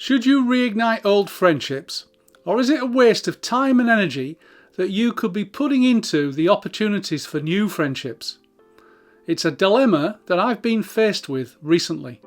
Should you reignite old friendships, or is it a waste of time and energy that you could be putting into the opportunities for new friendships? It's a dilemma that I've been faced with recently.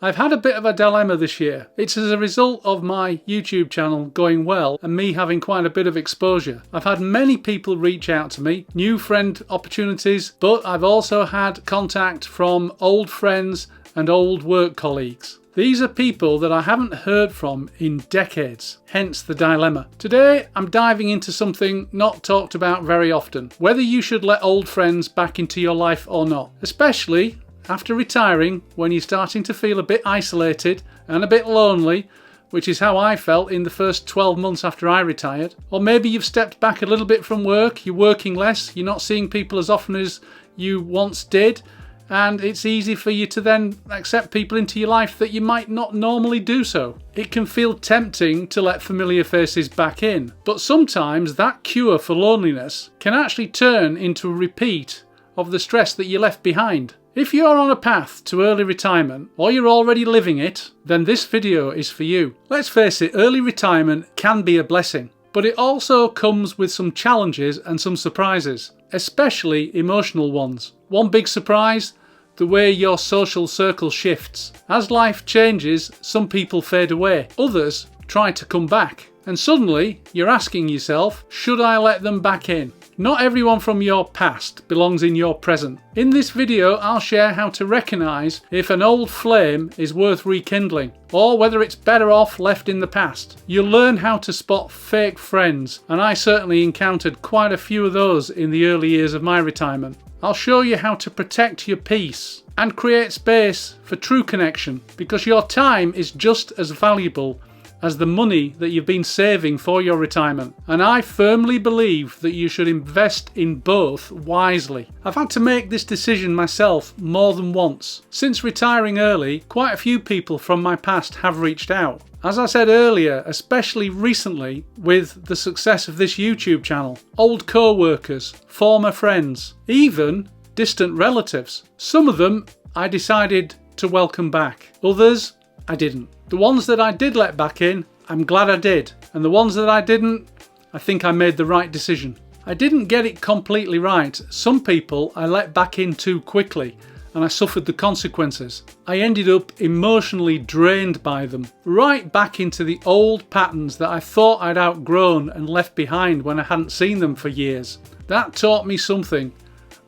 I've had a bit of a dilemma this year. It's as a result of my YouTube channel going well and me having quite a bit of exposure. I've had many people reach out to me, new friend opportunities, but I've also had contact from old friends and old work colleagues. These are people that I haven't heard from in decades, hence the dilemma. Today I'm diving into something not talked about very often, whether you should let old friends back into your life or not, especially after retiring when you're starting to feel a bit isolated and a bit lonely, which is how I felt in the first 12 months after I retired. Or maybe you've stepped back a little bit from work, you're working less, you're not seeing people as often as you once did, and it's easy for you to then accept people into your life that you might not normally do so. It can feel tempting to let familiar faces back in, but sometimes that cure for loneliness can actually turn into a repeat of the stress that you left behind. If you're on a path to early retirement, or you're already living it, then this video is for you. Let's face it, early retirement can be a blessing, but it also comes with some challenges and some surprises, especially emotional ones. One big surprise: the way your social circle shifts. As life changes, some people fade away, others try to come back, and suddenly you're asking yourself, should I let them back in? Not everyone from your past belongs in your present. In this video, I'll share how to recognise if an old flame is worth rekindling, or whether it's better off left in the past. You'll learn how to spot fake friends, and I certainly encountered quite a few of those in the early years of my retirement. I'll show you how to protect your peace and create space for true connection, because your time is just as valuable as the money that you've been saving for your retirement. And I firmly believe that you should invest in both wisely. I've had to make this decision myself more than once. Since retiring early, quite a few people from my past have reached out. As I said earlier, especially recently with the success of this YouTube channel, old co-workers, former friends, even distant relatives. Some of them I decided to welcome back, others I didn't. The ones that I did let back in, I'm glad I did, and the ones that I didn't, I think I made the right decision. I didn't get it completely right. Some people I let back in too quickly, and I suffered the consequences. I ended up emotionally drained by them, right back into the old patterns that I thought I'd outgrown and left behind when I hadn't seen them for years. That taught me something.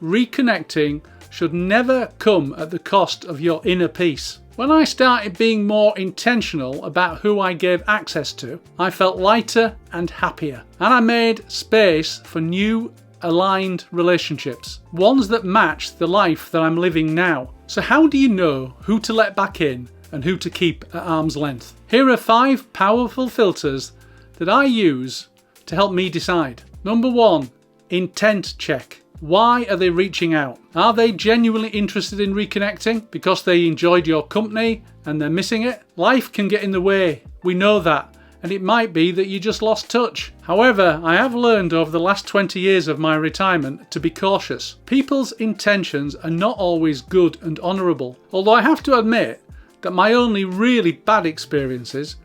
Reconnecting should never come at the cost of your inner peace. When I started being more intentional about who I gave access to, I felt lighter and happier, and I made space for new aligned relationships, ones that match the life that I'm living now. So how do you know who to let back in and who to keep at arm's length? Here are 5 powerful filters that I use to help me decide. Number 1, intent check. Why are they reaching out? Are they genuinely interested in reconnecting because they enjoyed your company and they're missing it? Life can get in the way, we know that, and it might be that you just lost touch. However, I have learned over the last 20 years of my retirement to be cautious. People's intentions are not always good and honourable, although I have to admit that my only really bad experiences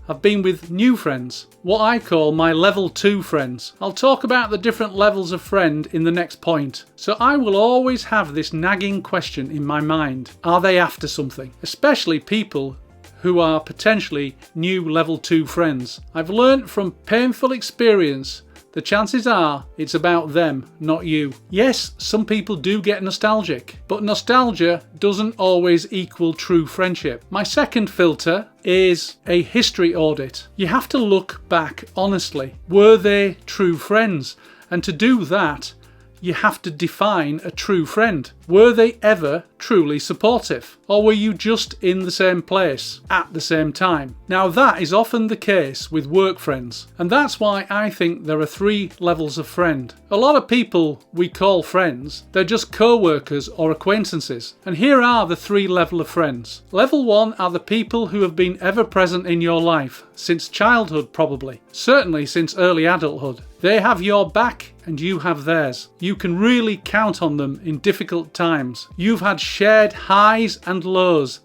have been with new friends, what I call my level 2 friends. I'll talk about the different levels of friend in the next point. So I will always have this nagging question in my mind. Are they after something? Especially people who are potentially new level 2 friends. I've learnt from painful experience the chances are it's about them, not you. Yes, some people do get nostalgic, but nostalgia doesn't always equal true friendship. My second filter is a history audit. You have to look back honestly. Were they true friends? And to do that, you have to define a true friend. Were they ever truly supportive? Or were you just in the same place at the same time? Now that is often the case with work friends, and that's why I think there are 3 levels of friend. A lot of people we call friends, they're just co-workers or acquaintances. And here are the 3 levels of friends. Level 1 are the people who have been ever present in your life, since childhood probably, certainly since early adulthood. They have your back and you have theirs. You can really count on them in difficult times. You've had shared highs and lows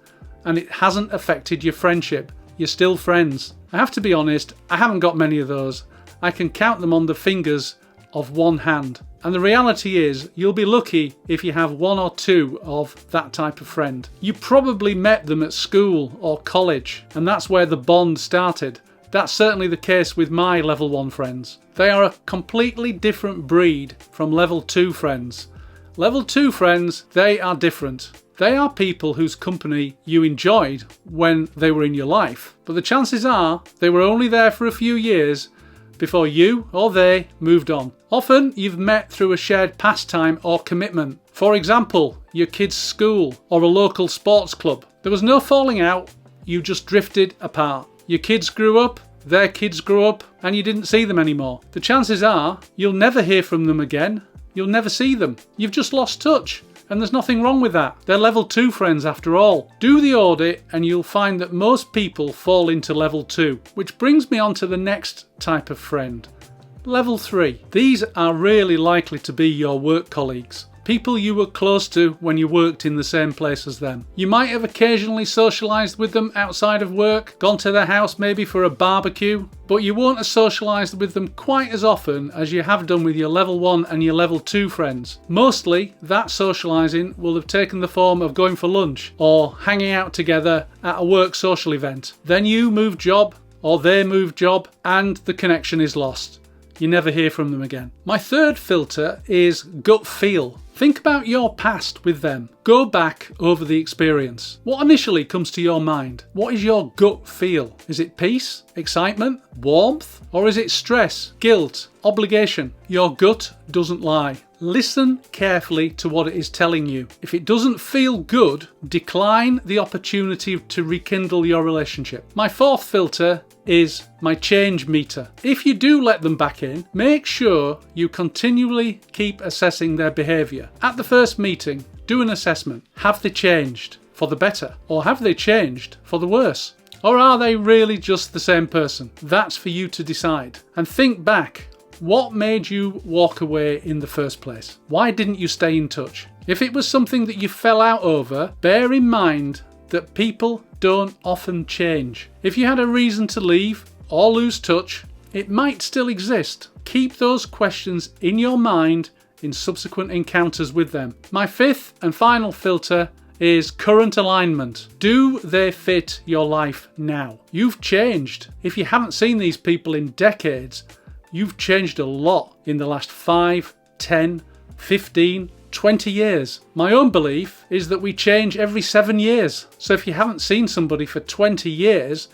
and it hasn't affected your friendship. You're still friends. I have to be honest, I haven't got many of those. I can count them on the fingers of one hand. And the reality is, you'll be lucky if you have one or two of that type of friend. You probably met them at school or college, and that's where the bond started. That's certainly the case with my level 1 friends. They are a completely different breed from level 2 friends. Level 2 friends, they are different. They are people whose company you enjoyed when they were in your life, but the chances are they were only there for a few years before you or they moved on. Often you've met through a shared pastime or commitment. For example, your kid's school or a local sports club. There was no falling out, you just drifted apart. Your kids grew up, their kids grew up, and you didn't see them anymore. The chances are you'll never hear from them again. You'll never see them. You've just lost touch. And there's nothing wrong with that. They're level 2 friends after all. Do the audit and you'll find that most people fall into level 2, which brings me on to the next type of friend. Level 3. These are really likely to be your work colleagues. People you were close to when you worked in the same place as them. You might have occasionally socialised with them outside of work, gone to their house maybe for a barbecue, but you won't have socialised with them quite as often as you have done with your level 1 and your level 2 friends. Mostly, that socialising will have taken the form of going for lunch or hanging out together at a work social event. Then you move job or they move job and the connection is lost. You never hear from them again. My third filter is gut feel. Think about your past with them. Go back over the experience. What initially comes to your mind? What is your gut feel? Is it peace, excitement, warmth, or is it stress, guilt, obligation? Your gut doesn't lie. Listen carefully to what it is telling you. If it doesn't feel good, decline the opportunity to rekindle your relationship. My fourth filter is my change meter. If you do let them back in, make sure you continually keep assessing their behaviour. At the first meeting, do an assessment. Have they changed for the better? Or have they changed for the worse? Or are they really just the same person? That's for you to decide. And think back. What made you walk away in the first place? Why didn't you stay in touch? If it was something that you fell out over, bear in mind that people don't often change. If you had a reason to leave or lose touch, it might still exist. Keep those questions in your mind in subsequent encounters with them. My fifth and final filter is current alignment. Do they fit your life now? You've changed. If you haven't seen these people in decades, you've changed a lot in the last 5, 10, 15, 20 years. My own belief is that we change every 7 years. So if you haven't seen somebody for 20 years,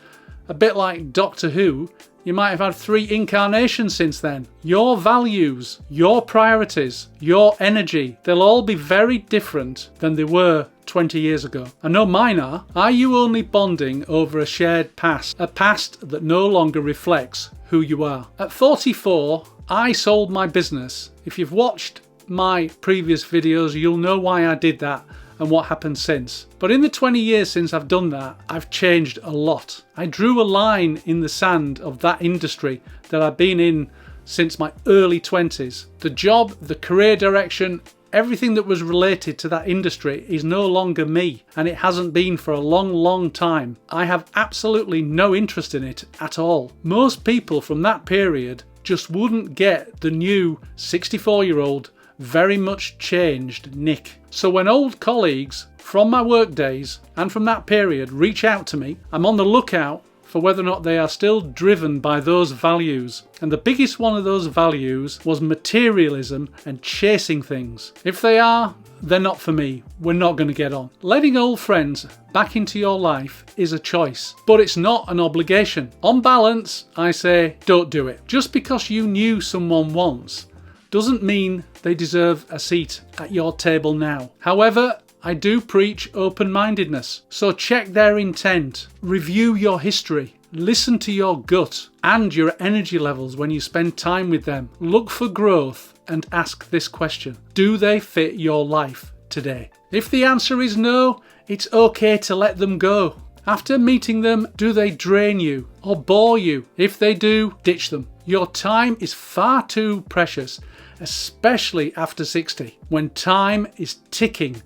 a bit like Doctor Who, you might have had 3 incarnations since then. Your values, your priorities, your energy, they'll all be very different than they were 20 years ago. I know mine are. Are you only bonding over a shared past? A past that no longer reflects who you are? At 44, I sold my business. If you've watched my previous videos, you'll know why I did that and what happened since. But in the 20 years since I've done that, I've changed a lot. I drew a line in the sand of that industry that I've been in since my early 20s. The job, the career direction, everything that was related to that industry is no longer me, and it hasn't been for a long, long time. I have absolutely no interest in it at all. Most people from that period just wouldn't get the new 64-year-old, very much changed Nick. So when old colleagues from my work days and from that period reach out to me, I'm on the lookout for whether or not they are still driven by those values. And the biggest one of those values was materialism and chasing things. If they are, they're not for me. We're not going to get on. Letting old friends back into your life is a choice, but it's not an obligation. On balance, I say don't do it. Just because you knew someone once doesn't mean they deserve a seat at your table now. However, I do preach open-mindedness, so check their intent, review your history, listen to your gut and your energy levels when you spend time with them. Look for growth and ask this question: do they fit your life today? If the answer is no, it's okay to let them go. After meeting them, do they drain you or bore you? If they do, ditch them. Your time is far too precious, especially after 60, when time is ticking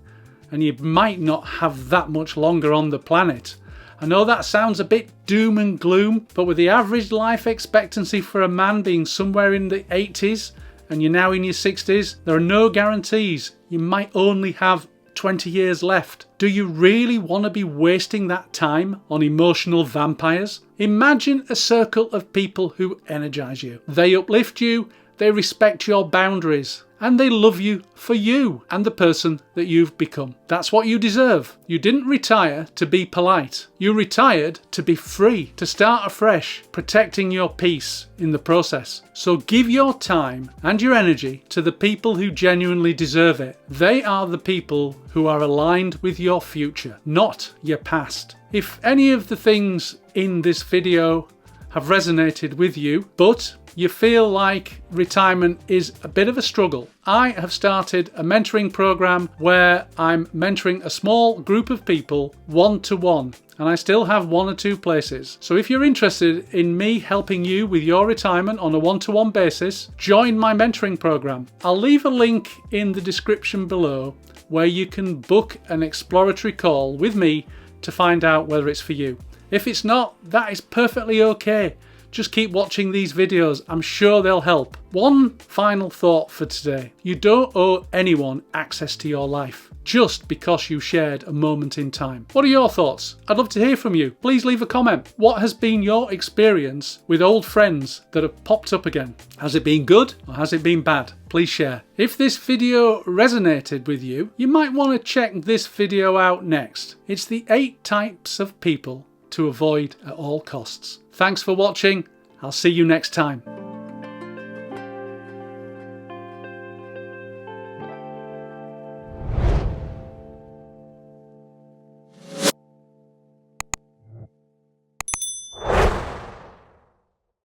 and you might not have that much longer on the planet. I know that sounds a bit doom and gloom, but with the average life expectancy for a man being somewhere in the 80s and you're now in your 60s, there are no guarantees. You might only have 20 years left. Do you really want to be wasting that time on emotional vampires? Imagine a circle of people who energize you. They uplift you, they respect your boundaries, and they love you for you and the person that you've become. That's what you deserve. You didn't retire to be polite. You retired to be free, to start afresh, protecting your peace in the process. So give your time and your energy to the people who genuinely deserve it. They are the people who are aligned with your future, not your past. If any of the things in this video have resonated with you, but you feel like retirement is a bit of a struggle, I have started a mentoring program where I'm mentoring a small group of people one-to-one, and I still have 1 or 2 places. So if you're interested in me helping you with your retirement on a one-to-one basis, join my mentoring program. I'll leave a link in the description below where you can book an exploratory call with me to find out whether it's for you. If it's not, that is perfectly okay. Just keep watching these videos, I'm sure they'll help. One final thought for today. You don't owe anyone access to your life just because you shared a moment in time. What are your thoughts? I'd love to hear from you. Please leave a comment. What has been your experience with old friends that have popped up again? Has it been good or has it been bad? Please share. If this video resonated with you, you might want to check this video out next. It's the 8 types of people to avoid at all costs. Thanks for watching. I'll see you next time.